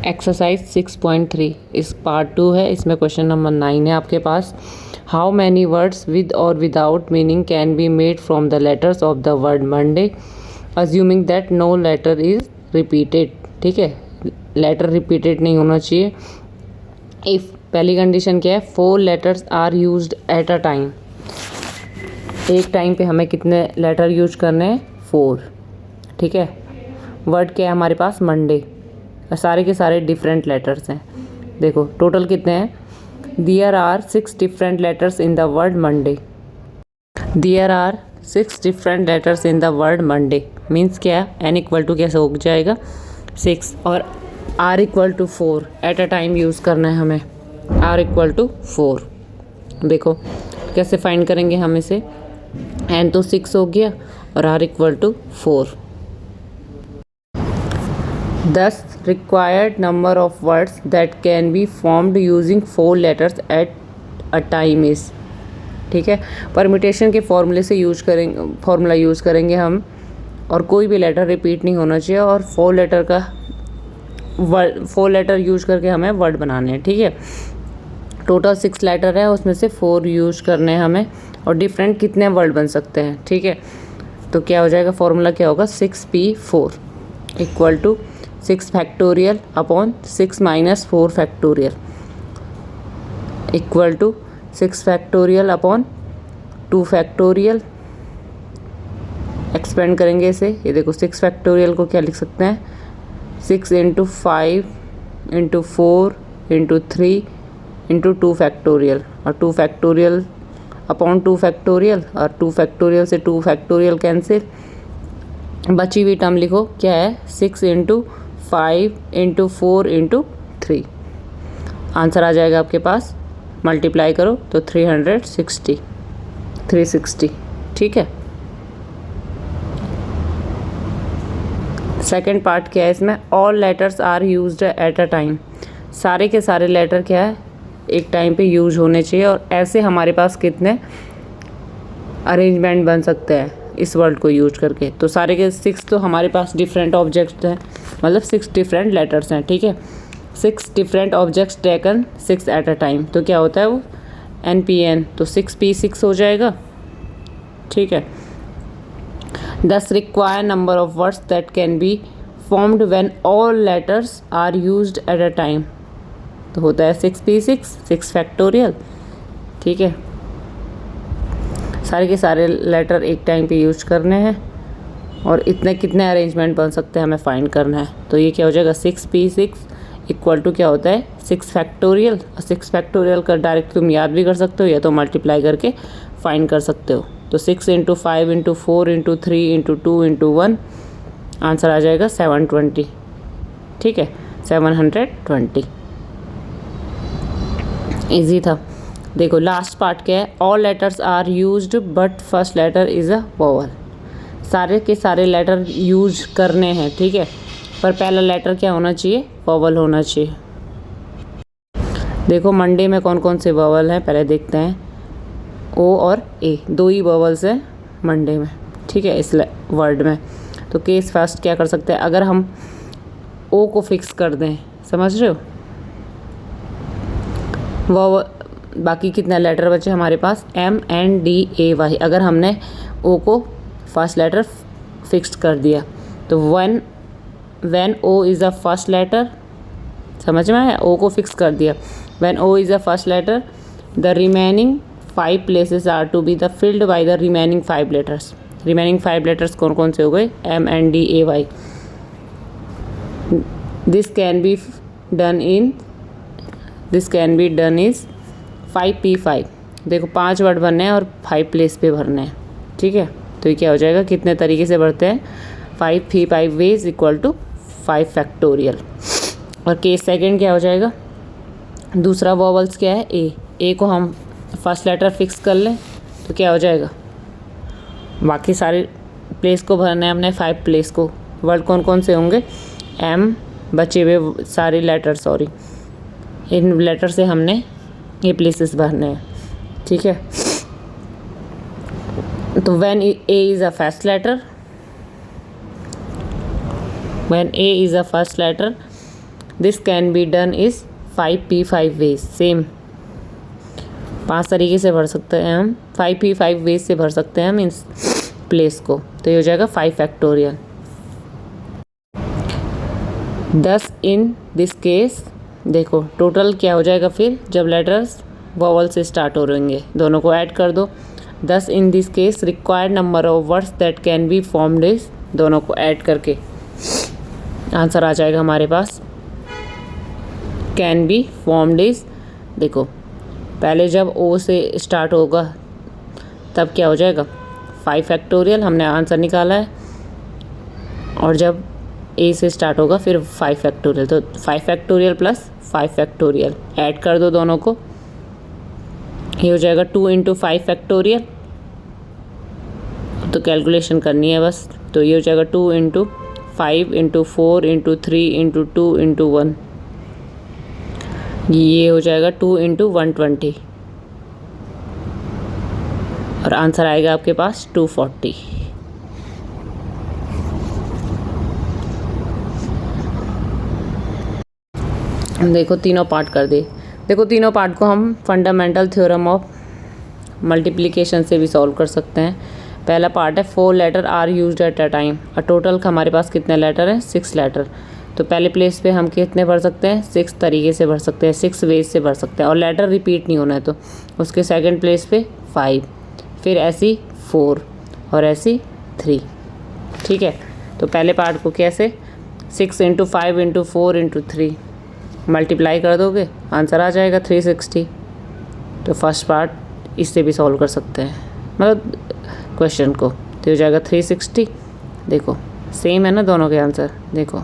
Exercise 6.3 इस part 2 है। इसमें क्वेश्चन नंबर 9 है आपके पास। हाउ मैनी वर्ड्स विद और without meaning can be made from the letters of the word Monday assuming that no letter is repeated. ठीक है, लेटर रिपीटेड नहीं होना चाहिए। इफ़ पहली कंडीशन क्या है, 4 letters are used at a time. एक टाइम पे हमें कितने लेटर यूज करने हैं? 4। ठीक है, वर्ड क्या है हमारे पास? मंडे। सारे के सारे डिफरेंट लेटर्स हैं। देखो टोटल कितने हैं? There are 6 different letters in the word Monday. There are 6 different letters in the word Monday means क्या है? एन इक्वल टू कैसे हो जाएगा? 6 और r equal to 4 at a time use करना है हमें। R equal to 4। देखो कैसे फाइंड करेंगे हम इसे? एन तो 6 हो गया और r equal to 4। Thus, required number of words that can be formed using 4 letters at a time is। ठीक है, परम्यूटेशन के फॉर्मूले से फॉर्मूला यूज़ करेंगे हम, और कोई भी लेटर रिपीट नहीं होना चाहिए, और 4 लेटर यूज़ करके हमें वर्ड बनाने हैं। ठीक है, टोटल 6 लेटर है, उसमें से 4 यूज़ करने हैं हमें, और डिफरेंट कितने वर्ड बन सकते हैं। ठीक है, तो क्या हो जाएगा? फॉर्मूला क्या होगा? 6p4 equal to 6 factorial upon 6 minus 4 factorial equal to 6 factorial upon 2 factorial. Expand करेंगे इसे, ये देखो 6 फैक्टोरियल को क्या लिख सकते हैं? 6 into 5 into 4 into 3 into 2 factorial, और 2 फैक्टोरियल अपॉन 2 फैक्टोरियल, और 2 फैक्टोरियल से 2 फैक्टोरियल कैंसिल। बची हुई टर्म लिखो, क्या है? 6 इंटू 5 इंटू 4 इंटू 3। आंसर आ जाएगा आपके पास, मल्टीप्लाई करो तो 360। ठीक है, सेकेंड पार्ट क्या है इसमें? All letters are used at a time. सारे के सारे लेटर क्या है? एक टाइम पे यूज होने चाहिए, और ऐसे हमारे पास कितने अरेंजमेंट बन सकते हैं इस वर्ड को यूज करके? तो सारे के 6 तो हमारे पास डिफरेंट ऑब्जेक्ट्स हैं, मतलब 6 डिफरेंट लेटर्स हैं। ठीक है, 6 different objects taken 6 eight a time, तो क्या होता है वो? NPN, तो 6p6 हो जाएगा। ठीक है, 10 require number of words that can be formed when all letters are used at a time, तो होता है 6p6 6 फैक्टोरियल। ठीक है, सारे के सारे लेटर एक टाइम पे यूज करने हैं, और इतने कितने अरेंजमेंट बन सकते हैं हमें फाइंड करना है। तो ये क्या हो जाएगा? 6p6 इक्वल टू क्या होता है? 6 फैक्टोरियल। और 6 फैक्टोरियल का डायरेक्ट तुम याद भी कर सकते हो, या तो मल्टीप्लाई करके फाइंड कर सकते हो। तो 6 into 5 into 4 into 3 into 2 into 1, answer आ जाएगा 720। ठीक है, 720। ईजी था। देखो लास्ट पार्ट क्या है? All letters are used but first letter is a vowel. सारे के सारे लेटर यूज करने हैं, ठीक है, पर पहला लेटर क्या होना चाहिए? वोवल होना चाहिए। देखो मंडे में कौन कौन से वोवल हैं पहले देखते हैं। ओ और ए, 2 ही वोवल्स हैं मंडे में। ठीक है, इस वर्ड में। तो केस फर्स्ट क्या कर सकते हैं? अगर हम ओ को फिक्स कर दें, समझ रहे हो? वोवल बाकी कितना लेटर बचे हमारे पास? MNDAY। अगर हमने ओ को फर्स्ट लेटर फिक्स्ड कर दिया, तो when O is a first letter, समझ में आया? ओ को फिक्स कर दिया। When O is a first letter, the remaining 5 places are to be the filled by the remaining 5 letters. Remaining 5 letters कौन कौन से हो गए? MNDAY। This can be done is 5p5। देखो 5 वर्ड भरने हैं और 5 प्लेस पे भरने हैं। ठीक है, तो ये क्या हो जाएगा? कितने तरीके से भरते हैं? 5p5 ways equal to 5 factorial. और केस सेकंड क्या हो जाएगा? दूसरा वोवल्स क्या है? ए को हम फर्स्ट लेटर फिक्स कर लें, तो क्या हो जाएगा? बाकी सारे प्लेस को भरना है हमने, 5 प्लेस को। वर्ड कौन कौन से होंगे? M, बचे हुए सारे लेटर, सॉरी, इन लेटर से हमने ये प्लेसेस भरने हैं। ठीक है, तो when A is a first letter, this can be done is 5p5 ways. Same 5 तरीके से भर सकते हैं हम, 5p5 वेज से भर सकते हैं हम इस प्लेस को। तो ये हो जाएगा 5 फैक्टोरियल। 10 इन दिस केस, देखो टोटल क्या हो जाएगा फिर जब लेटर्स वॉवल से स्टार्ट हो रहेंगे, दोनों को ऐड कर दो। 10 in this case required number of words that can be formed is, दोनों को ऐड करके आंसर आ जाएगा हमारे पास। कैन बी फॉर्म्ड इज, देखो पहले जब ओ से स्टार्ट होगा तब क्या हो जाएगा 5 फैक्टोरियल, हमने आंसर निकाला है। और जब ए से स्टार्ट होगा फिर 5 फैक्टोरियल, तो 5 फैक्टोरियल प्लस 5 फैक्टोरियल ऐड कर दो दोनों को। ये हो जाएगा 2 इंटू 5 फैक्टोरियल। तो कैलकुलेशन करनी है बस। तो ये हो जाएगा 2 into 5 into 4 into 3 into 2 into 1, ये हो जाएगा 2 इंटू 120 और आंसर आएगा आपके पास 240। देखो तीनों पार्ट कर दे। देखो तीनों पार्ट को हम फंडामेंटल थ्योरम ऑफ मल्टीप्लिकेशन से भी सॉल्व कर सकते हैं। पहला पार्ट है 4 letter are used at a time. और टोटल हमारे पास कितने लेटर हैं 6 लेटर। तो पहले प्लेस पे हम कितने भर सकते हैं 6 तरीके से भर सकते हैं, 6 वेज से भर सकते हैं और लेटर रिपीट नहीं होना है। तो उसके सेकंड प्लेस पे 5, फिर ऐसी 4 और ऐसी 3। ठीक है, तो पहले पार्ट को कैसे 6 इंटू 5 इंटू 4 इंटू 3 मल्टीप्लाई कर दोगे आंसर आ जाएगा 360। तो फर्स्ट पार्ट इससे भी सॉल्व कर सकते हैं, मतलब क्वेश्चन को। तो हो जाएगा 360। देखो सेम है ना दोनों के आंसर, देखो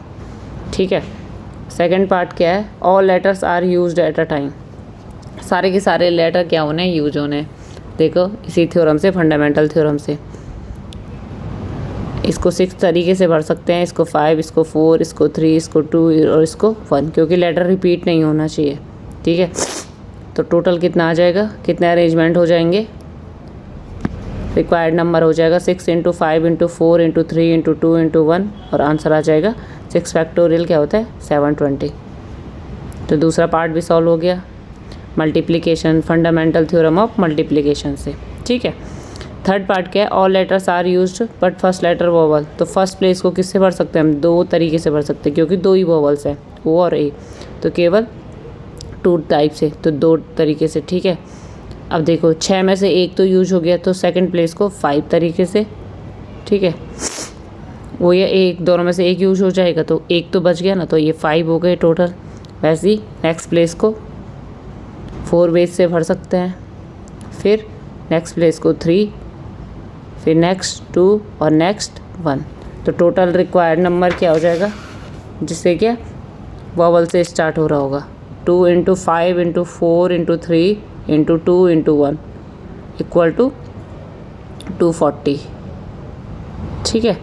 ठीक है। सेकंड पार्ट क्या है, all letters are used at a time. सारे के सारे लेटर क्या होने हैं यूज होने हैं। देखो इसी थ्योरम से, फंडामेंटल थ्योरम से इसको 6 तरीके से भर सकते हैं, इसको 5, इसको 4, इसको 3, इसको 2 और इसको 1, क्योंकि लेटर रिपीट नहीं होना चाहिए। ठीक है, तो टोटल कितना आ जाएगा, कितने अरेंजमेंट हो जाएंगे, रिक्वायर्ड नंबर हो जाएगा 6 into 5 into 4 into 3 into 2 into 1 और आंसर आ जाएगा 6 फैक्टोरियल क्या होता है 720। तो दूसरा पार्ट भी सॉल्व हो गया multiplication, fundamental theorem of multiplication से। ठीक है, थर्ड पार्ट क्या है, all letters are used but first letter vowel. तो फर्स्ट प्लेस को किससे भर सकते हैं हम, 2 तरीके से भर सकते हैं क्योंकि 2 ही वोवल्स हैं ओ और ए, तो केवल 2 टाइप से, तो 2 तरीके से। ठीक है, अब देखो 6 में से 1 तो यूज हो गया, तो सेकंड प्लेस को 5 तरीके से। ठीक है, वो ये एक दोनों में से 1 यूज हो जाएगा तो 1 तो बच गया ना, तो ये 5 हो गए टोटल। वैसे ही नेक्स्ट प्लेस को 4 वेज से भर सकते हैं, फिर नेक्स्ट प्लेस को 3, फिर नेक्स्ट 2 और नेक्स्ट 1। तो टोटल रिक्वायर्ड नंबर क्या हो जाएगा, जिससे क्या वॉवल से स्टार्ट हो रहा होगा, 2 into 5 into 4 into 3 into 2 into 1 equal to 240। ठीक है,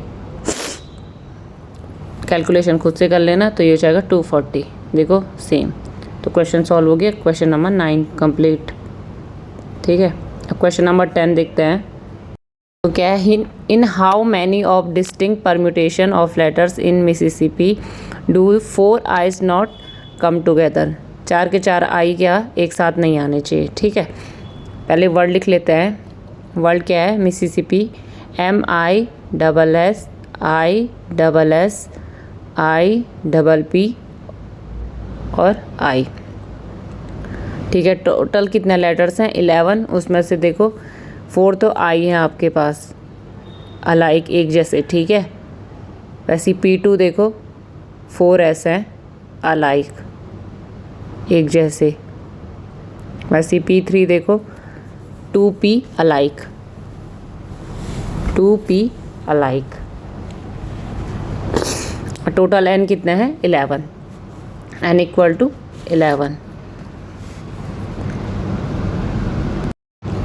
कैलकुलेशन खुद से कर लेना, तो ये हो जाएगा 240। देखो सेम, तो क्वेश्चन सॉल्व हो गया, क्वेश्चन नंबर 9 कंप्लीट। ठीक है, अब क्वेश्चन नंबर 10 देखते हैं। तो क्या है, in how many of distinct permutation of letters in Mississippi do 4 eyes not come together. 4 के 4 आई क्या एक साथ नहीं आने चाहिए। ठीक है, पहले वर्ड लिख लेते हैं। वर्ड क्या है, मिसिसिपी, MISSISSIPP और I। ठीक है, टोटल कितने लेटर्स हैं 11, उसमें से देखो 4 तो I हैं आपके पास, अलाइक एक जैसे। ठीक है, वैसे P2 देखो 4 S हैं अलाइक एक जैसे। वैसे P3 देखो 2P alike, 2P alike. Total N कितने हैं 11, N इक्वल टू 11।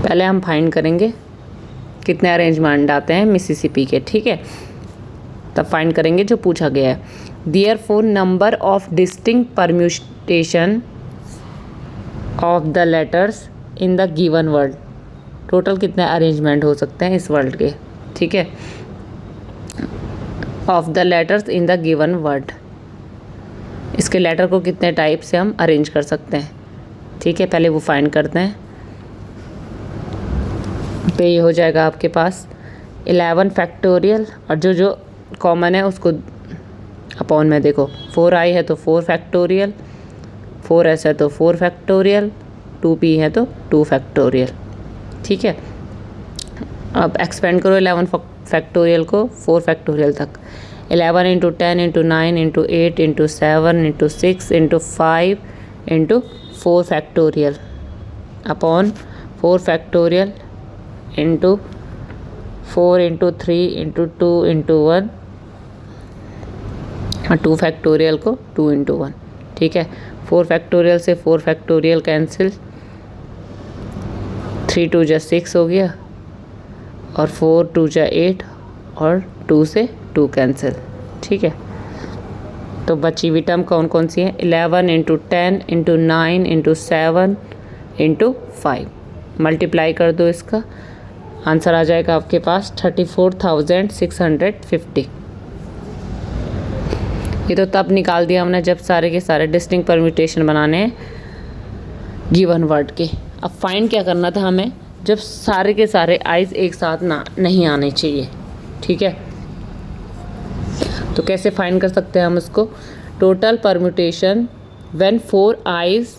पहले हम फाइंड करेंगे कितने अरेंजमेंट आते हैं मिसिसिपी के। ठीक है, तब फाइंड करेंगे जो पूछा गया है। Therefore number of distinct permutation of the letters in the given word. Total कितने अरेंजमेंट हो सकते हैं इस वर्ड के। ठीक है, of the letters in the given word. इसके लेटर को कितने टाइप से हम अरेंज कर सकते हैं, ठीक है, पहले वो फाइंड करते हैं। तो ये हो जाएगा आपके पास 11 फैक्टोरियल, और जो जो कॉमन है उसको अपॉन में देखो, 4i है तो 4 फैक्टोरियल, 4s है तो 4 फैक्टोरियल, 2p है तो 2 फैक्टोरियल, ठीक है। अब एक्सपेंड करो 11 फैक्टोरियल को 4 फैक्टोरियल तक। 11 into 10 into 9 into 8 into 7 into 6 into 5 into 4 factorial upon 4 factorial into 4 into 3 into 2 into 1, और 2 फैक्टोरियल को 2 इंटू 1, ठीक है। 4 फैक्टोरियल से 4 फैक्टोरियल कैंसिल, 3 2 जा 6 हो गया, और 4 2 जा 8, और 2 से 2 कैंसिल, ठीक है। तो बची हुई टर्म कौन कौन सी है? 11 into 10 into 9 into 7 into 5, multiply कर दो, इसका आंसर आ जाएगा आपके पास 34,650। ये तो तब निकाल दिया हमने जब सारे के सारे डिस्टिंक्ट परम्यूटेशन बनाने हैं गिवन वर्ड के। अब फाइंड क्या करना था हमें, जब सारे के सारे आइज एक साथ ना नहीं आने चाहिए, ठीक है। तो कैसे फाइंड कर सकते हैं हम इसको? Total permutation when 4 eyes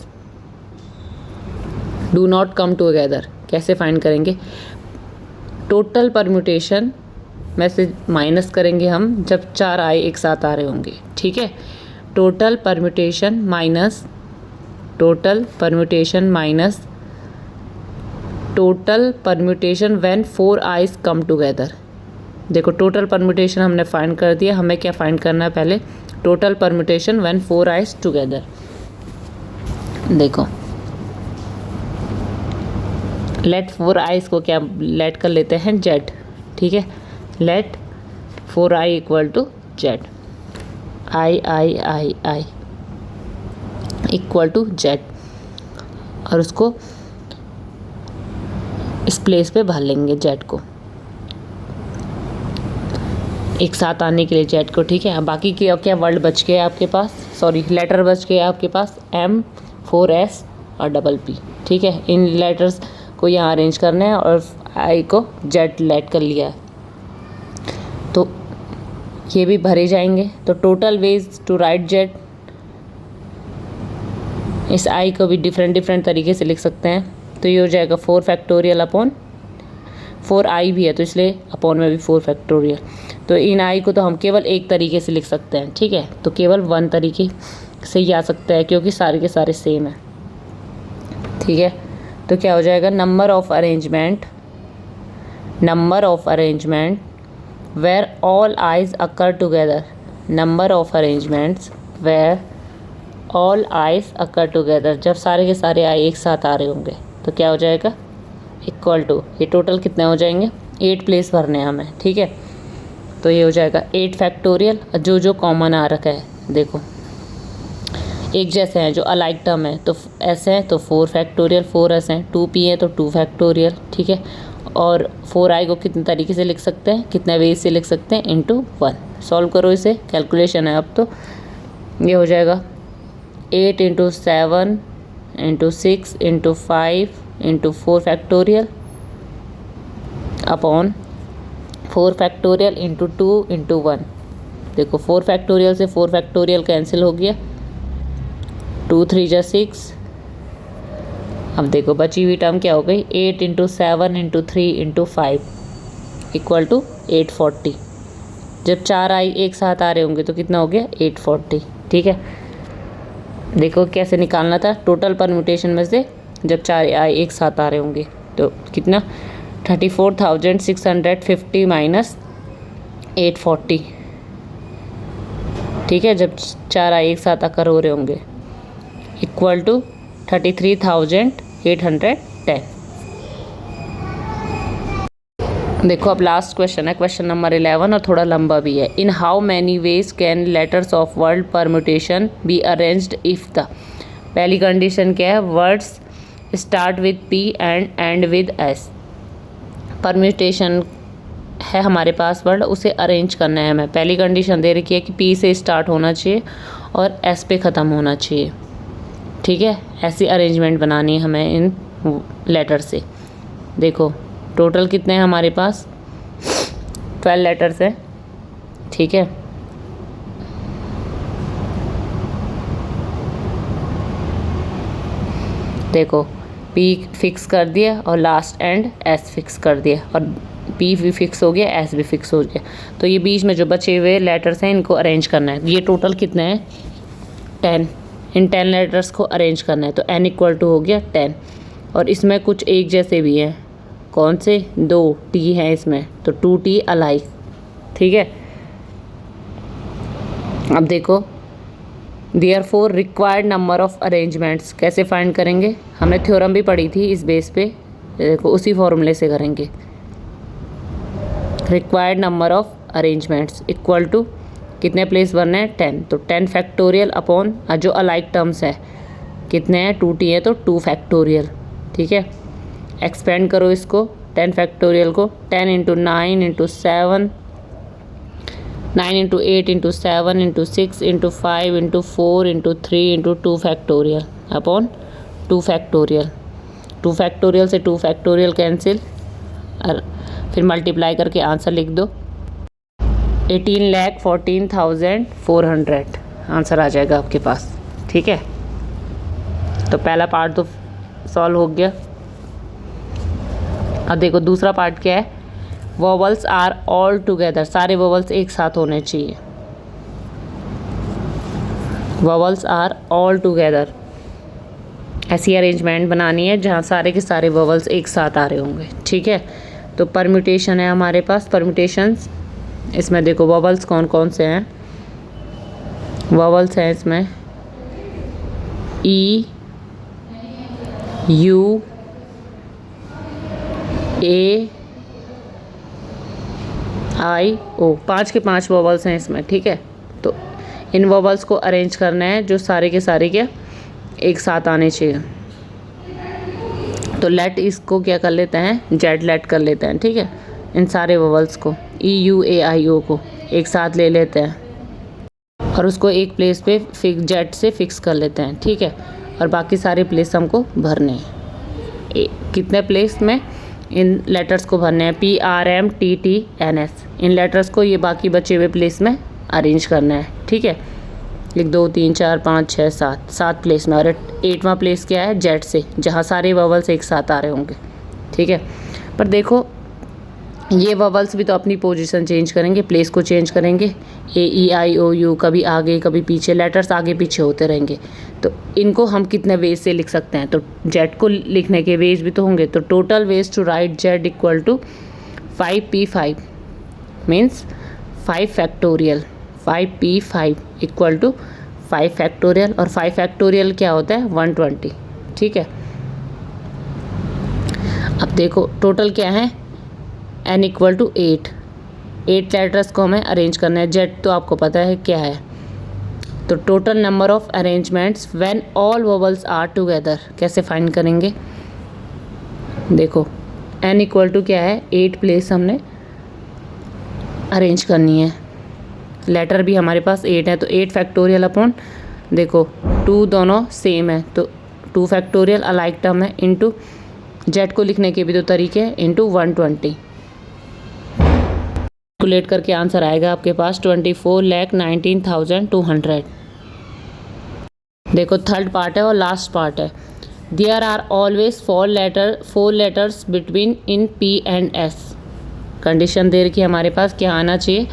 do not come together, कैसे फाइंड करेंगे? टोटल परम्यूटेशन में से माइनस करेंगे हम जब 4 आई एक साथ आ रहे होंगे, ठीक है। Total permutation minus total permutation when 4 I's come together. देखो टोटल परम्यूटेशन हमने फाइंड कर दिया, हमें क्या फाइंड करना है पहले? Total permutation when 4 I's together. देखो लेट 4 आइज को क्या लेट कर लेते हैं? जेड, ठीक है। Let 4i equal to Z, I equal to Z, और उसको इस प्लेस पे भर लेंगे जेड को एक साथ आने के लिए जेड को, ठीक है। अब बाकी क्या क्या वर्ड बच गए आपके पास, सॉरी लेटर बच गए आपके पास M 4S और p, ठीक है। इन लेटर्स को यहाँ अरेंज करना है और आई को जेड लेट कर लिया है, तो ये भी भरे जाएंगे। तो total ways to write Z, इस आई को भी डिफरेंट तरीके से लिख सकते हैं। तो ये हो जाएगा 4 फैक्टोरियल अपॉन 4i भी है तो इसलिए अपॉन में भी 4 फैक्टोरियल। तो इन आई को तो हम केवल एक तरीके से लिख सकते हैं, ठीक है। तो केवल 1 तरीके से ही आ सकता है क्योंकि सारे के सारे सेम है, ठीक है। तो क्या हो जाएगा? Number of arrangement where all eyes occur together, number of arrangements where all eyes occur together, जब सारे के सारे आई एक साथ आ रहे होंगे तो क्या हो जाएगा? इक्वल टू, ये टोटल कितने हो जाएंगे? 8 प्लेस भरने हैं हमें, ठीक है। तो ये हो जाएगा 8 फैक्टोरियल, जो जो कॉमन आ रखा है देखो एक जैसे हैं, जो अलाइक टर्म है तो ऐसे हैं तो 4 फैक्टोरियल, 4s हैं, 2p है तो 2 फैक्टोरियल, ठीक है। और 4i को कितने तरीके से लिख सकते हैं, कितने वेज से लिख सकते हैं? इंटू 1। सॉल्व करो इसे, कैलकुलेशन है अब। तो ये हो जाएगा 8 into 7 into 6 into 5 into 4 factorial upon 4 factorial into 2 into 1। देखो 4 फैक्टोरियल से 4 फैक्टोरियल कैंसिल हो गया, 2 3 जा 6। अब देखो बची हुई टर्म क्या हो गई? 8 into 7 into 3 into 5 equal to 840। जब 4 आई एक साथ आ रहे होंगे तो कितना हो गया? 840, ठीक है। देखो कैसे निकालना था, टोटल परम्यूटेशन में से जब 4 आई एक साथ आ रहे होंगे तो कितना? 34,650 माइनस 840, ठीक है। जब 4 आई एक साथ आकर हो रहे होंगे इक्वल टू 33,810। देखो अब लास्ट क्वेश्चन है, क्वेश्चन नंबर 11, और थोड़ा लंबा भी है। In how many ways can letters of word permutation be arranged if the, पहली कंडीशन क्या है? Words start with P and and with S। Permutation है हमारे पास वर्ड, उसे अरेंज करना है हमें। पहली कंडीशन दे रखी है कि P से स्टार्ट होना चाहिए और एस पे ख़त्म होना चाहिए। ठीक है, ऐसी अरेंजमेंट बनानी है हमें इन लेटर से। देखो टोटल कितने हैं हमारे पास, 12 लेटर्स हैं। ठीक है, देखो पी फिक्स कर दिया और लास्ट एंड एस फिक्स कर दिया, और पी भी फिक्स हो गया, एस भी फिक्स हो गया। तो ये बीच में जो बचे हुए लेटर्स हैं इनको अरेंज करना है। ये टोटल कितने हैं, 10। इन 10 लेटर्स को अरेंज करना है। तो n इक्वल टू हो गया 10, और इसमें कुछ एक जैसे भी हैं। कौन से, 2 टी हैं इसमें, तो 2T अलाइक। ठीक है, अब देखो therefore required number of arrangements कैसे फाइंड करेंगे, हमने थ्योरम भी पढ़ी थी इस बेस पे। देखो उसी फॉर्मूले से करेंगे। Required number of arrangements equal to कितने प्लेस बनने हैं, 10। तो 10 फैक्टोरियल अपॉन जो अलाइक टर्म्स है कितने हैं, 2T है तो 2 फैक्टोरियल। ठीक है, एक्सपेंड करो इसको 10 फैक्टोरियल को, 10 into 9 into 7, 9 into 8 into 7 into 6 into 5 into 4 into 3 into 2 factorial upon 2 factorial. 2 factorial से 2 फैक्टोरियल कैंसिल, और फिर मल्टीप्लाई करके आंसर लिख दो। 18,14,400 आंसर आ जाएगा आपके पास। ठीक है, तो पहला पार्ट तो सॉल्व हो गया। अब देखो दूसरा पार्ट क्या है, वोवल्स आर ऑल टुगेदर, सारे वोवल्स एक साथ होने चाहिए। वोवल्स आर ऑल टुगेदर, ऐसी अरेंजमेंट बनानी है जहाँ सारे के सारे वोवल्स एक साथ आ रहे होंगे। ठीक है, तो परम्यूटेशन है हमारे पास, परम्यूटेशंस। इसमें देखो वोवल्स कौन कौन से हैं, वोवल्स हैं इसमें ई, यू, ए, आई, ओ, 5 के 5 वोवल्स हैं इसमें। ठीक है, तो इन वोवल्स को अरेंज करना है जो सारे के सारे क्या एक साथ आने चाहिए। तो लेट इसको क्या कर लेते हैं, जेड लेट कर लेते हैं। ठीक है, इन सारे वोवल्स को ई, यू, ए, आई, ओ को एक साथ ले लेते हैं और उसको एक प्लेस पे फिक्स जेड से फिक्स कर लेते हैं। ठीक है, और बाकी सारे प्लेस हमको भरने हैं। कितने प्लेस में इन लेटर्स को भरने हैं, P, R, M, T, T, N, S. इन लेटर्स को ये बाकी बचे हुए प्लेस में अरेंज करना है। ठीक है, 1 2 3 4 5 6 7 7 प्लेस में, और 8वां प्लेस क्या है, जेड से, जहाँ सारे वोवल्स एक साथ आ रहे होंगे। ठीक है, पर देखो ये वोवल्स भी तो अपनी पोजीशन चेंज करेंगे, प्लेस को चेंज करेंगे। ए, ई, आई, ओ, यू कभी आगे कभी पीछे, लेटर्स आगे पीछे होते रहेंगे। तो इनको हम कितने वेज से लिख सकते हैं, तो जेड को लिखने के वेज भी तो होंगे। तो total ways to write Z equal to 5p5 means 5 factorial. 5p5 equal to 5 factorial, और 5 फैक्टोरियल क्या होता है, 120। ठीक है, अब देखो टोटल क्या है, n इक्वल टू 8 लेटर्स को हमें अरेंज करना है। जेड तो आपको पता है क्या है। तो total number of arrangements when all vowels are together कैसे फाइंड करेंगे, देखो n इक्वल टू क्या है, 8 प्लेस हमने अरेंज करनी है। लेटर भी हमारे पास 8 है, तो 8 फैक्टोरियल अपॉन, देखो 2 दोनों सेम है तो 2 फैक्टोरियल अलाइक टर्म है, इंटू जेड को लिखने के भी 2 तरीके हैं, इंटू 120। कैलकुलेट करके आंसर आएगा आपके पास 24,19,200। देखो थर्ड पार्ट है और लास्ट पार्ट है। There are always 4 letters between in P and S. Condition दे रखी है हमारे पास, क्या आना चाहिए,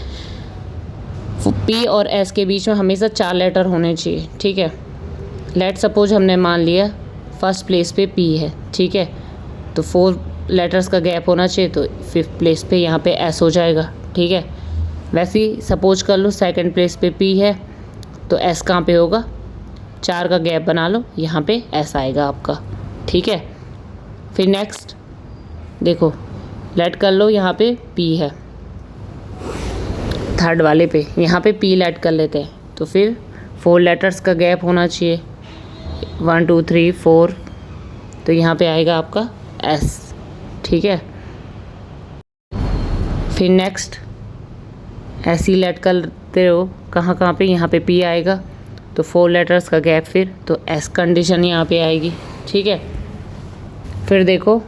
पी और एस के बीच में हमेशा 4 लेटर होने चाहिए। ठीक है, लेट सपोज हमने मान लिया फर्स्ट प्लेस पे पी है। ठीक है, तो 4 लेटर्स का गैप होना चाहिए, तो 5th प्लेस पे यहाँ पे एस हो जाएगा। ठीक है, वैसे ही सपोज कर लो सेकंड प्लेस पे पी है, तो एस कहाँ पे होगा, 4 का गैप बना लो, यहाँ पे एस आएगा आपका। ठीक है, फिर नेक्स्ट देखो लेट कर लो, यहाँ पे पी है, थर्ड वाले पे यहाँ पे पी लेट कर लेते हैं, तो फिर 4 लेटर्स का गैप होना चाहिए, 1 2 3 4, तो यहाँ पे आएगा आपका एस। ठीक है, फिर नेक्स्ट ऐसे ही लेट करते रहो, कहाँ पे, यहाँ पे पी आएगा, तो 4 लेटर्स का गैप फिर तो एस कंडीशन यहाँ पे आएगी। ठीक है, फिर देखो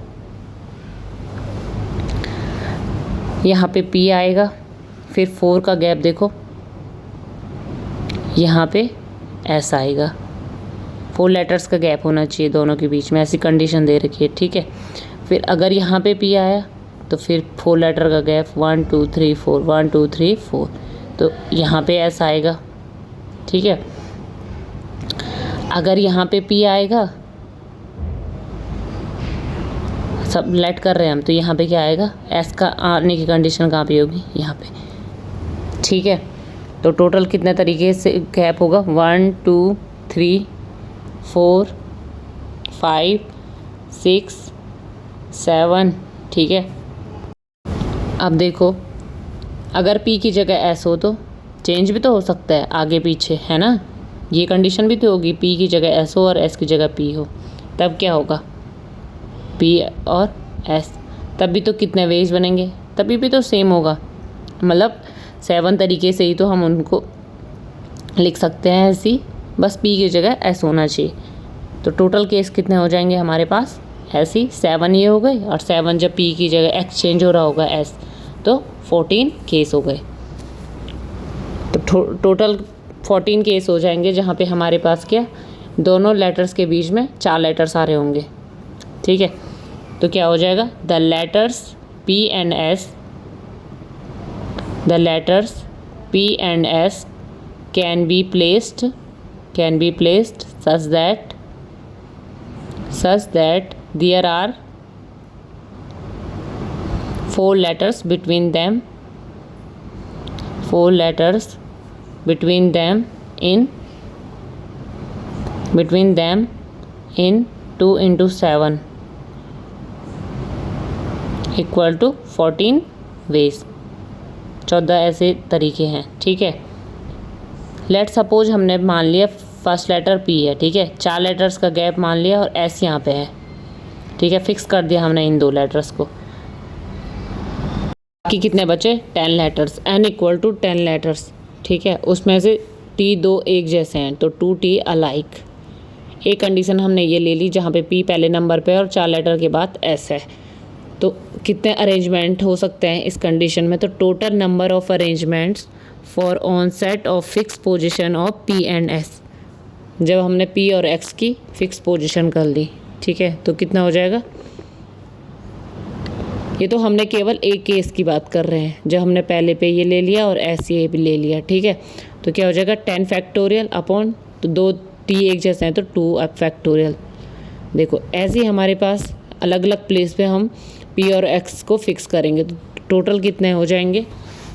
यहाँ पे पी आएगा, फिर 4 का गैप देखो, यहाँ पे एस आएगा। 4 लेटर्स का गैप होना चाहिए दोनों के बीच में, ऐसी कंडीशन दे रखी है। ठीक है, फिर अगर यहाँ पे पी आया तो फिर 4 लेटर का गैप 1 2 3 4 1 2 3 4, तो यहाँ पे एस आएगा। ठीक है, अगर यहाँ पे पी आएगा, सब लेट कर रहे हैं हम, तो यहाँ पे क्या आएगा, एस का आने की कंडीशन कहाँ पे होगी, यहाँ पे। ठीक है, तो टोटल कितने तरीके से गैप होगा, 1 2 3 4 5 6 7। ठीक है, अब देखो अगर पी की जगह एस हो तो चेंज भी तो हो सकता है आगे पीछे, है ना। ये कंडीशन भी तो होगी, पी की जगह एस हो और एस की जगह पी हो, तब क्या होगा, पी और एस, तब भी तो कितने वेज बनेंगे, तभी भी तो सेम होगा। मतलब 7 तरीके से ही तो हम उनको लिख सकते हैं ऐसी, बस पी की जगह एस होना चाहिए। तो टोटल केस कितने हो जाएंगे हमारे पास, ऐसी 7 ये हो गए, और 7 जब पी की जगह एक्सचेंज हो रहा होगा एस, तो 14 केस हो गए। तो टोटल 14 केस हो जाएंगे जहाँ पे हमारे पास क्या, दोनों लेटर्स के बीच में 4 लेटर्स आ रहे होंगे। ठीक है, तो क्या हो जाएगा, the letters P and S, the letters P and S can be placed such that there are 4 letters between them in 2 into 7 equal to 14 ways. 14 ऐसे तरीके हैं। ठीक है, लेट सपोज हमने मान लिया फर्स्ट लेटर पी है। ठीक है, 4 लेटर्स का गैप मान लिया और एस यहाँ पे है। ठीक है, फिक्स कर दिया हमने इन 2 लेटर्स को। बाकी कितने बचे, 10 letters, n equal to 10 letters. ठीक है, उसमें से टी 2 एक जैसे हैं, तो 2 टी अलाइक। एक कंडीशन हमने ये ले ली जहाँ पे पी पहले नंबर पे और 4 लेटर के बाद एस है। तो कितने अरेंजमेंट हो सकते हैं इस कंडीशन में, तो total number of arrangements for on set of fix position of P and S, जब हमने पी और एक्स की फिक्स पोजीशन कर ली। ठीक है, तो कितना हो जाएगा, ये तो हमने केवल एक केस की बात कर रहे हैं, जब हमने पहले पे ये ले लिया और एस ये भी ले लिया। ठीक है, तो क्या हो जाएगा 10 फैक्टोरियल अपॉन, तो 2 टी एक जैसे हैं तो 2 फैक्टोरियल। देखो ऐसे ही हमारे पास अलग अलग प्लेस पे हम पी और एक्स को फिक्स करेंगे, तो टोटल कितने हो जाएंगे,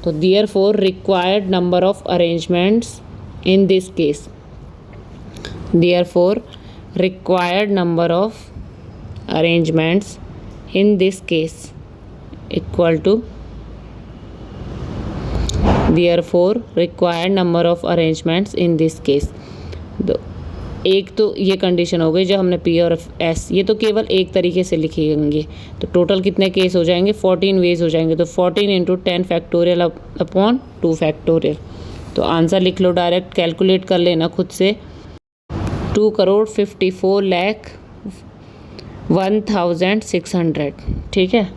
तो therefore required number of arrangements in this case, therefore required number of arrangements in this case equal to, therefore required number of arrangements in this case। तो एक तो ये कंडीशन हो गई जब हमने पी और एस, ये तो केवल एक तरीके से लिखेंगे, तो टोटल कितने केस हो जाएंगे, 14 वेज हो जाएंगे। तो 14 इंटू 10 फैक्टोरियल अपॉन 2 फैक्टोरियल। तो आंसर लिख लो, डायरेक्ट कैलकुलेट कर लेना खुद से, 2,54,01,600। ठीक है।